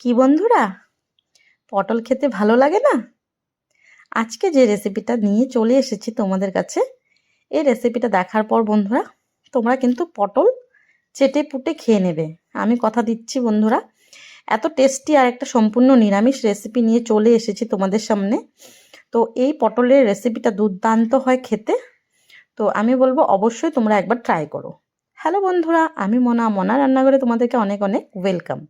কি বন্ধুরা, পটল খেতে ভালো লাগে না? আজকে যে রেসিপিটা নিয়ে চলে এসেছি তোমাদের কাছে, এই রেসিপিটা দেখার পর বন্ধুরা তোমরা কিন্তু পটল চেটে পুটে খেয়ে নেবে। আমি কথা দিচ্ছি বন্ধুরা, এত টেস্টি আর একটা সম্পূর্ণ নিরামিষ রেসিপি নিয়ে চলে এসেছি তোমাদের সামনে। তো এই পটলের রেসিপিটা দুর্দান্ত হয় খেতে। তো আমি বলবো অবশ্যই তোমরা একবার ট্রাই করো। হ্যালো বন্ধুরা, আমি মনা রান্নাঘরে তোমাদেরকে অনেক অনেক ওয়েলকাম।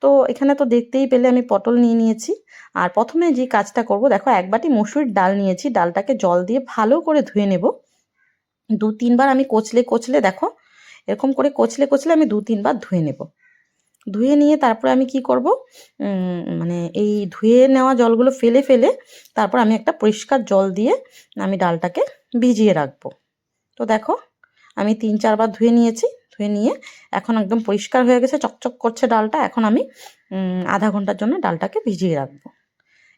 তো এখানে তো দেখতেই পেলে আমি পটল নিয়ে নিয়েছি। আর প্রথমে যে কাজটা করব, দেখো এক বাটি মসুরির ডাল নিয়েছি, ডালটাকে জল দিয়ে ভালো করে ধুয়ে নেব। দু তিনবার আমি কচলে কচলে, দেখো এরকম করে কচলে কচলে আমি দু তিনবার ধুয়ে নেব। ধুয়ে নিয়ে তারপরে আমি কি করব, মানে এই ধুয়ে নেওয়া জলগুলো ফেলে ফেলে তারপর আমি একটা পরিষ্কার জল দিয়ে আমি ডালটাকে ভিজিয়ে রাখবো। তো দেখো আমি 3-4 বার ধুয়ে নিয়েছি। ধুয়ে নিয়ে এখন একদম পরিষ্কার হয়ে গেছে, চকচক করছে ডালটা। এখন আমি আধা ঘন্টার জন্য ডালটাকে ভিজিয়ে রাখবো।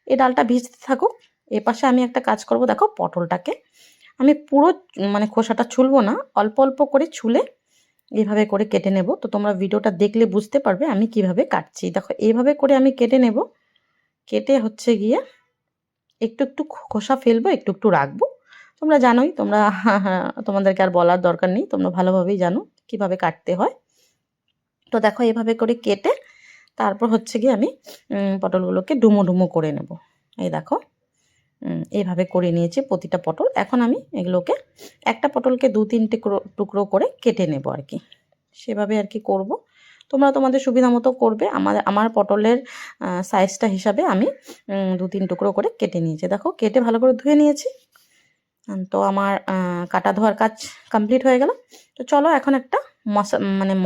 এই ডালটা ভিজতে থাকুক। এপাশে আমি একটা কাজ করব, দেখো পটলটাকে আমি পুরো মানে খোসাটা ছুলবো না, অল্প অল্প করে ছুলে এইভাবে করে কেটে নেব। তো তোমরা ভিডিওটা দেখলে বুঝতে পারবে আমি কিভাবে কাটছি। দেখো এইভাবে করে আমি কেটে নেব। কেটে হচ্ছে গিয়ে একটু একটু খোসা ফেলবো, একটু একটু রাখবো। তোমরা জানোই, তোমরা তোমাদেরকে আর বলার দরকার নেই, তোমরা ভালোভাবেই জানো কিভাবে কাটতে হয়। তো দেখো এভাবে করে কেটে তারপর হচ্ছে গিয়ে আমি পটলগুলোকে ডুমো ডুমো করে নেব। এই দেখো এইভাবে করে নিয়েছি প্রতিটা পটল। এখন আমি এগুলোকে একটা পটলকে 2-3 টুকরো টুকরো করে কেটে নেব আর কি, সেভাবে আর কি করব। তোমরা তোমাদের সুবিধা মতো করবে। আমার পটলের সাইজটা হিসাবে আমি 2-3 টুকরো করে কেটে নিয়েছি। দেখো কেটে ভালো করে ধুয়ে নিয়েছি। তো আমার কাটা ধোয়ার কাজ কমপ্লিট হয়ে গেল। তো চলো এখন একটা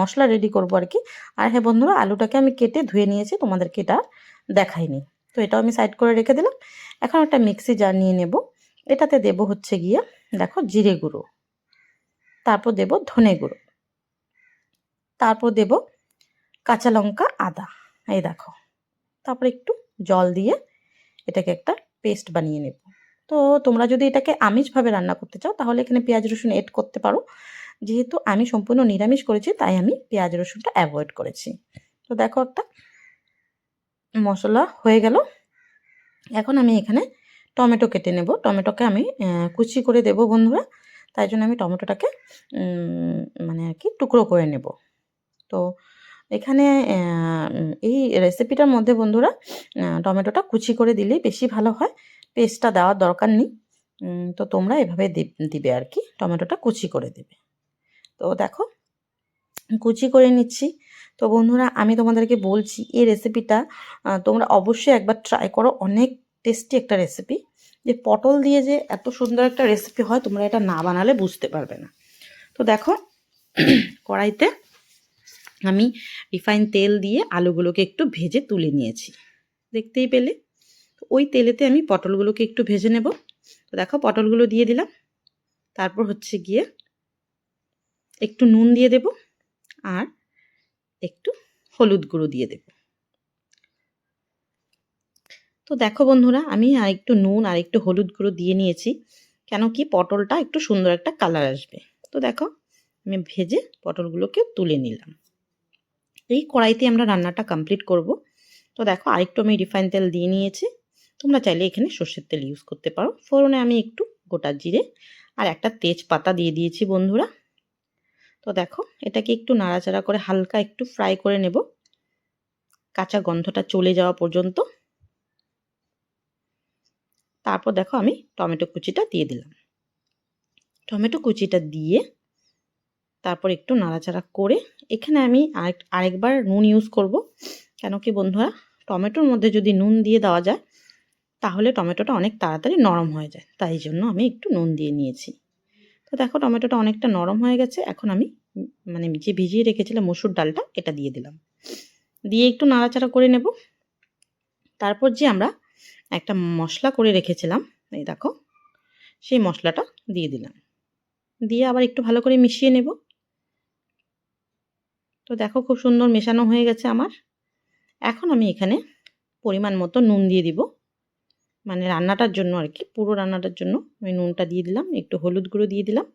মশলা রেডি করবো আর কি। আর হ্যাঁ বন্ধুরা, আলুটাকে আমি কেটে ধুয়ে নিয়েছি, তোমাদেরকে এটা দেখাইনি। তো এটাও আমি সাইড করে রেখে দিলাম। এখন একটা মিক্সি জার নিয়ে নেব। এটাতে দেব হচ্ছে গিয়ে, দেখো জিরে গুঁড়ো, তারপর দেব ধনে গুঁড়ো, তারপর দেব কাঁচা লঙ্কা আদা, এই দেখো। তারপর একটু জল দিয়ে এটাকে একটা পেস্ট বানিয়ে নেব। তো তোমরা যদি এটাকে আমিষভাবে রান্না করতে চাও তাহলে এখানে পেঁয়াজ রসুন এড করতে পারো। যেহেতু আমি সম্পূর্ণ নিরামিষ করেছি তাই আমি পেঁয়াজ রসুনটা অ্যাভয়েড করেছি। তো দেখো একটা মশলা হয়ে গেল। এখন আমি এখানে টমেটো কেটে নেব। টমেটোকে আমি কুচি করে দেব বন্ধুরা, তাই জন্য আমি টমেটোটাকে মানে আর কি টুকরো করে নেব। তো এখানে এই রেসিপিটার মধ্যে বন্ধুরা টমেটোটা কুচি করে দিলেই বেশি ভালো হয়, পেস্টটা দেওয়ার দরকার নেই। তো তোমরা এভাবে দিবে আর কি, টমেটোটা কুচি করে দেবে। তো দেখো কুচি করে নিচ্ছি। তো বন্ধুরা আমি তোমাদেরকে বলছি এই রেসিপিটা তোমরা অবশ্যই একবার ট্রাই করো, অনেক টেস্টি একটা রেসিপি। যে পটল দিয়ে যে এত সুন্দর একটা রেসিপি হয় তোমরা এটা না বানালে বুঝতে পারবে না। তো দেখো কড়াইতে আমি রিফাইন তেল দিয়ে আলুগুলোকে একটু ভেজে তুলে নিয়েছি, দেখতেই পেলে। ওই তেলেতে আমি পটলগুলোকে একটু ভেজে নেব। তো দেখো পটলগুলো দিয়ে দিলাম। তারপর হচ্ছে গিয়ে একটু নুন দিয়ে দেব আর একটু হলুদ গুঁড়ো দিয়ে দেব। তো দেখো বন্ধুরা আমি আর একটু নুন আর একটু হলুদ গুঁড়ো দিয়ে নিয়েছি, কেন কি পটলটা একটু সুন্দর একটা কালার আসবে। তো দেখো আমি ভেজে পটলগুলোকে তুলে নিলাম। এই কড়াইতে আমরা রান্নাটা কমপ্লিট করব। তো দেখো আরেকটু আমি রিফাইন তেল দিয়ে নিয়েছি, তোমরা চাইলে এখানে সর্ষের তেল ইউজ করতে পারো। ফোড়নে আমি একটু গোটা জিরে আর একটা তেজপাতা দিয়ে দিয়েছি বন্ধুরা। তো দেখো এটাকে একটু নাড়াচাড়া করে হালকা একটু ফ্রাই করে নেব, কাঁচা গন্ধটা চলে যাওয়া পর্যন্ত। তারপর দেখো আমি টমেটো কুচিটা দিয়ে দিলাম। টমেটো কুচিটা দিয়ে তারপর একটু নাড়াচাড়া করে এখানে আমি আরেকবার নুন ইউজ করব। কেন কি বন্ধুরা, টমেটোর মধ্যে যদি নুন দিয়ে দেওয়া যায় তাহলে টমেটোটা অনেক তাড়াতাড়ি নরম হয়ে যায়, তাই জন্য আমি একটু নুন দিয়ে নিয়েছি। তো দেখো টমেটোটা অনেকটা নরম হয়ে গেছে। এখন আমি মানে যে ভিজিয়ে রেখেছিলাম মসুর ডালটা এটা দিয়ে দিলাম, দিয়ে একটু নাড়াচাড়া করে নেব। তারপর যে আমরা একটা মশলা করে রেখেছিলাম, এই দেখো সেই মশলাটা দিয়ে দিলাম, দিয়ে আবার একটু ভালো করে মিশিয়ে নেব। তো দেখো খুব সুন্দর মেশানো হয়ে গেছে আমার। এখন আমি এখানে পরিমাণ মতো নুন দিয়ে দিব, মানে রান্নাটার জন্য আর কি, পুরো রান্নাটার জন্য আমি নুনটা দিয়ে দিলাম। একটু হলুদ গুঁড়ো দিয়ে দিলাম,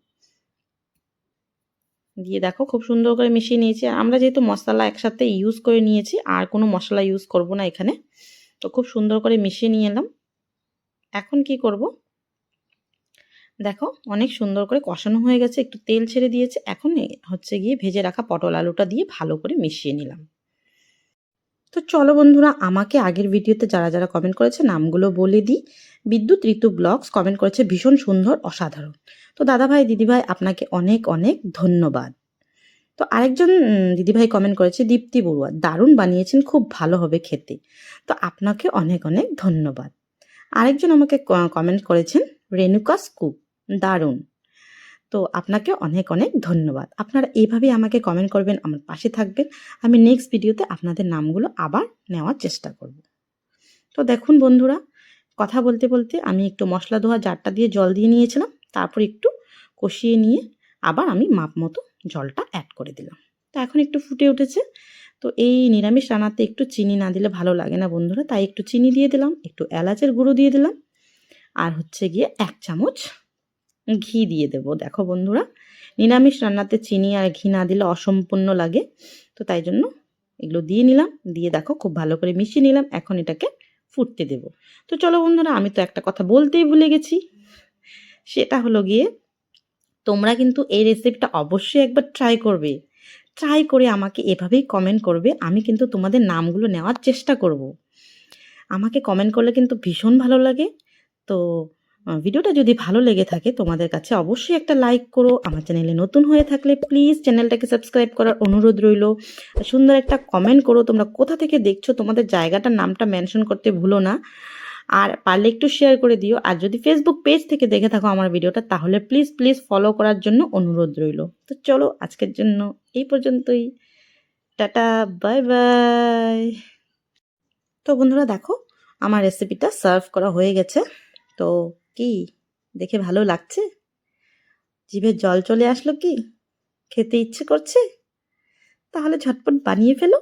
দিয়ে দেখো খুব সুন্দর করে মিশিয়ে নিয়েছি। আর আমরা যেহেতু মশলা একসাথে ইউজ করে নিয়েছি, আর কোনো মশলা ইউজ করব না এখানে। তো খুব সুন্দর করে মিশিয়ে নিয়ে এলাম। এখন কি করব, দেখো অনেক সুন্দর করে কষানো হয়ে গেছে, একটু তেল ছেড়ে দিয়েছে। এখন হচ্ছে গিয়ে ভেজে রাখা পটল আলুটা দিয়ে ভালো করে মিশিয়ে নিলাম। তো চলো বন্ধুরা, আমাকে আগের ভিডিওতে যারা যারা কমেন্ট করেছে নামগুলো বলে দিই। বিদ্যুৎ ঋতু ব্লগস কমেন্ট করেছে ভীষণ সুন্দর, অসাধারণ। তো দাদাভাই দিদিভাই আপনাকে অনেক অনেক ধন্যবাদ। তো আরেকজন দিদিভাই কমেন্ট করেছে দীপ্তি বড়ুয়া, দারুণ বানিয়েছেন, খুব ভালো হবে খেতে। তো আপনাকে অনেক অনেক ধন্যবাদ। আরেকজন আমাকে কমেন্ট করেছেন রেণুকা স্কুপ, দারুণ। তো আপনাকে অনেক অনেক ধন্যবাদ। আপনারা এইভাবেই আমাকে কমেন্ট করবেন, আমার পাশে থাকবেন। আমি নেক্সট ভিডিওতে আপনাদের নামগুলো আবার নেওয়ার চেষ্টা করব। তো দেখুন বন্ধুরা, কথা বলতে বলতে আমি একটু মশলা ধোয়া জারটা দিয়ে জল দিয়ে নিয়েছিলাম। তারপর একটু কষিয়ে নিয়ে আবার আমি মাপ মতো জলটা অ্যাড করে দিলাম। তো এখন একটু ফুটে উঠেছে। তো এই নিরামিষ রান্নাতে একটু চিনি না দিলে ভালো লাগে না বন্ধুরা, তাই একটু চিনি দিয়ে দিলাম, একটু এলাচের গুঁড়ো দিয়ে দিলাম, আর হচ্ছে গিয়ে 1 চামচ ঘি দিয়ে দেব। দেখো বন্ধুরা, নিরামিষ রান্নাতে চিনি আর ঘি না দিলে অসম্পূর্ণ লাগে। তো তাই জন্য এগুলো দিয়ে নিলাম, দিয়ে দেখো খুব ভালো করে মিশিয়ে নিলাম। এখন এটাকে ফুটতে দেব। তো চলো বন্ধুরা, আমি তো একটা কথা বলতেই ভুলে গেছি, সেটা হলো গিয়ে তোমরা কিন্তু এই রেসিপিটা অবশ্যই একবার ট্রাই করবে। ট্রাই করে আমাকে এভাবেই কমেন্ট করবে, আমি কিন্তু তোমাদের নামগুলো নেওয়ার চেষ্টা করব। আমাকে কমেন্ট করলে কিন্তু ভীষণ ভালো লাগে। তো ভিডিওটা যদি ভালো লেগে থাকে তোমাদের কাছে, অবশ্যই একটা লাইক করো। আমার চ্যানেলে নতুন হয়ে থাকলে প্লিজ চ্যানেলটাকে সাবস্ক্রাইব করার অনুরোধ রইল। সুন্দর একটা কমেন্ট করো, তোমরা কোথা থেকে দেখছো, তোমাদের জায়গাটার নামটা মেনশন করতে ভুলো না। আর পারলে একটু শেয়ার করে দিও। আর যদি ফেসবুক পেজ থেকে দেখে থাকো আমার ভিডিওটা, তাহলে প্লিজ প্লিজ ফলো করার জন্য অনুরোধ রইল। তো চলো আজকের জন্য এই পর্যন্তই। Tata, bye bye. তো বন্ধুরা দেখো, আমার রেসিপিটা সার্ভ করা হয়ে গেছে। তো কি দেখে ভালো লাগছে? জিভে জল চলে আসলো কি? খেতে ইচ্ছে করছে? তাহলে ঝটপট বানিয়ে ফেলো।